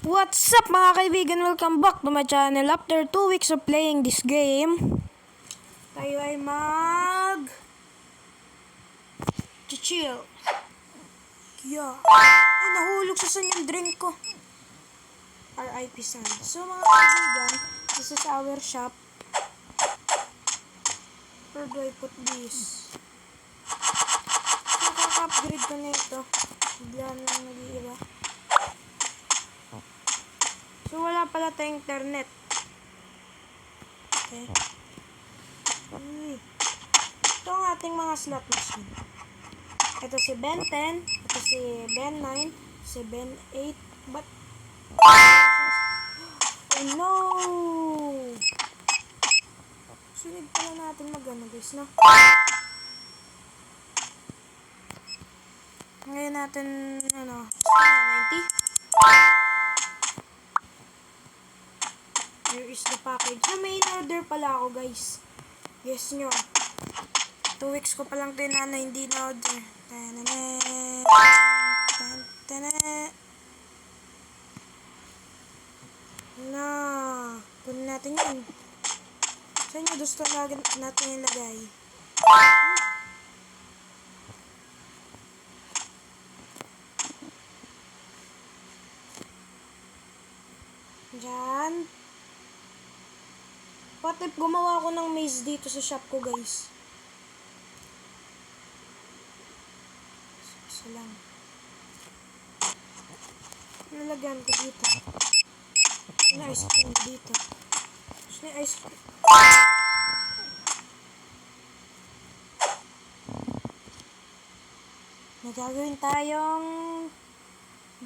What's up mga kaibigan? Welcome back to my channel. After 2 weeks of playing this game, tayo ay chill. Yeah. Ay, nahulog sa sun yung drink ko. RIP San. So mga kaibigan, this is our shop. Where do I put this? So kaka-upgrade ko na ito. Bigla na nag-iiba. So, wala pala tayong internet. Okay. Ito ang ating mga slot machine. Ito si Ben 10. Ito si Ben 9. Si Ben 8. But, oh no! Sunod pala natin mag-ano guys, no? Ngayon natin, 90? Here is the package. May in-order pala ako, guys. Yes nyo. 2 weeks ko palang din na hindi na-order. Na. Kunin natin yun. Saan nyo gusto natin ilagay? Diyan. What if gumawa ako ng maze dito sa shop ko, guys? Isa lang. Nalagyan ko dito. May ice cream dito. May ice cream. May gagawin tayong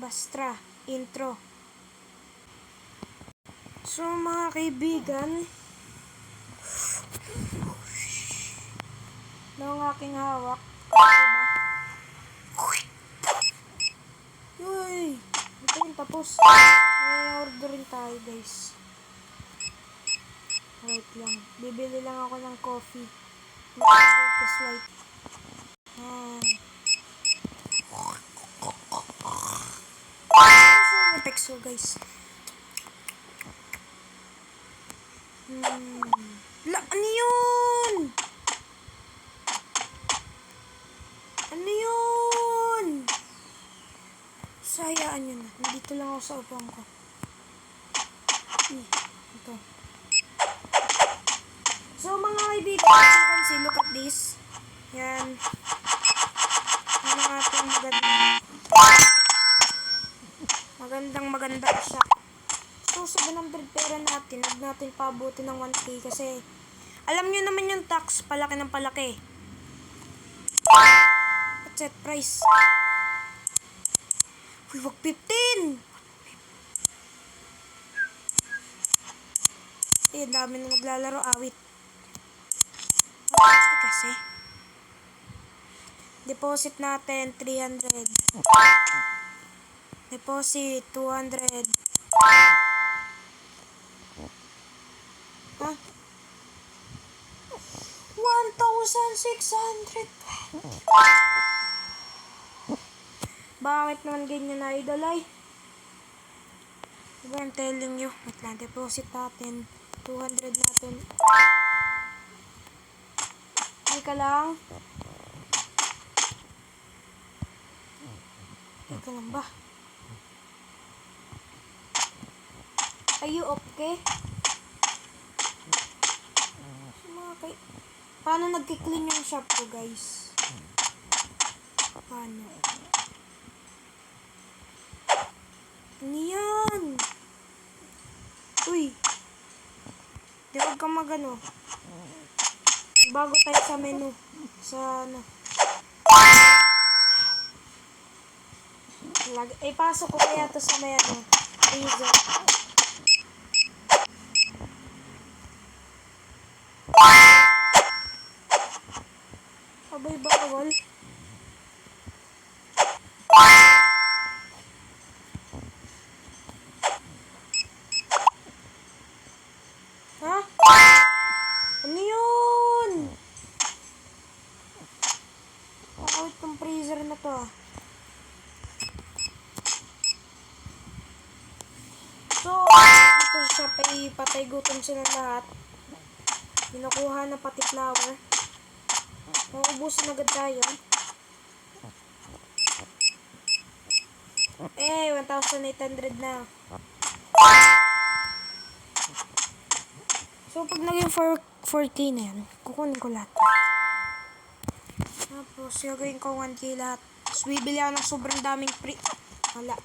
Bastra intro. So mga kaibigan, ng aking hawak. Diba? Uy! Ito yung tapos. May orderin tayo, guys. Wait lang. Bibili lang ako ng coffee. This white. Sound effects so, guys. Ano yun? Ano yun? Sayaan nyo na. Nandito lang ako sa upang ko. Ito. So mga kaibigan, as you can see, look at this. Yan. Yan ang ating magandang siya. So 700 pera natin. Huwag natin pabuti ng 1K kasi alam nyo naman yung tax, palaki ng palaki. Set price. Uy, wag 15! Eh, dami na naglalaro, awit. Kasi deposit natin 300. Deposit 200. Huh? 1,620. Bakit naman ganyan na idol ay? Diba I'm telling you? Wait lang, deposit natin 200 natin. Teka lang. Teka lang ba? Are you okay? Paano nagki-clean yung shop ko, guys? Paano? Ano yan? Uy! Di wag kang magano. Bago tayo sa menu. Sa ano. Pasok ko kaya to sa may ano. Freezer. Abay bawal. Ha? Ano yun? Pakawit tong freezer na to ah. So, dito sa shop ay patay gutom sila lahat. Kinukuha na pati flour. Mauubusin agad tayo. 1,800 na. So, pag naging 4K na yan, kukunin ko lahat. Tapos, gagawin ko 1K lahat. Tapos, bibili ako ng sobrang daming wala.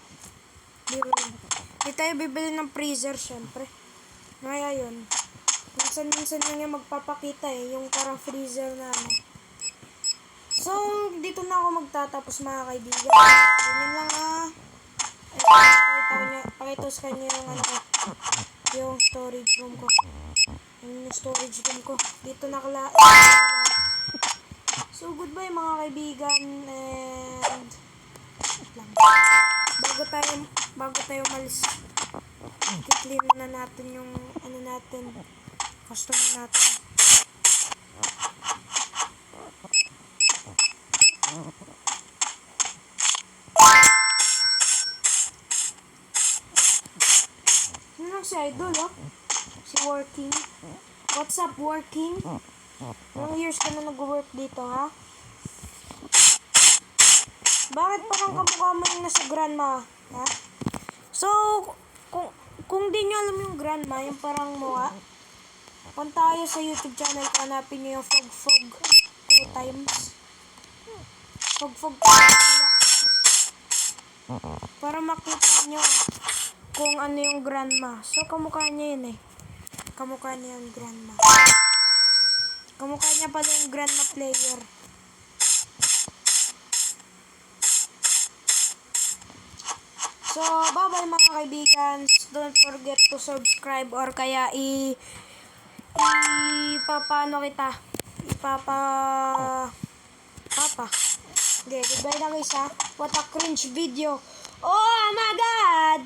Hindi tayo bibili ng freezer, syempre. Kaya yun. Minsan lang yung magpapakita yung parang freezer na ano. So, dito na ako magtatapos mga kaibigan. Ganyan lang pakita sa kanya yung ano ko. Yung storage room ko. Yung storage room ko. Dito nakala. So, goodbye mga kaibigan. And lang. Bago tayo malis. I-clean na natin yung ano natin. Customer natin. Sino lang si Idol, oh? Si Working. What's up, Working? Ilang years ka na nag-work dito, ha? Bakit parang kamukha mo yung nasa grandma, ha? So, kung di nyo alam yung grandma, yung parang mukha, punta tayo sa YouTube channel ko, hanapin nyo yung Fog 2 times. Fog para makita nyo kung ano yung grandma. So, kamukha niya yun eh. Kamukha niya yung grandma. Kamukha niya pala yung grandma player. So, bye-bye mga kaibigan. Don't forget to subscribe or kaya ipapano kita. Okay, goodbye na guys ha. What a cringe video. Oh my god!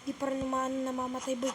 Di pa rin naman namamatay boy.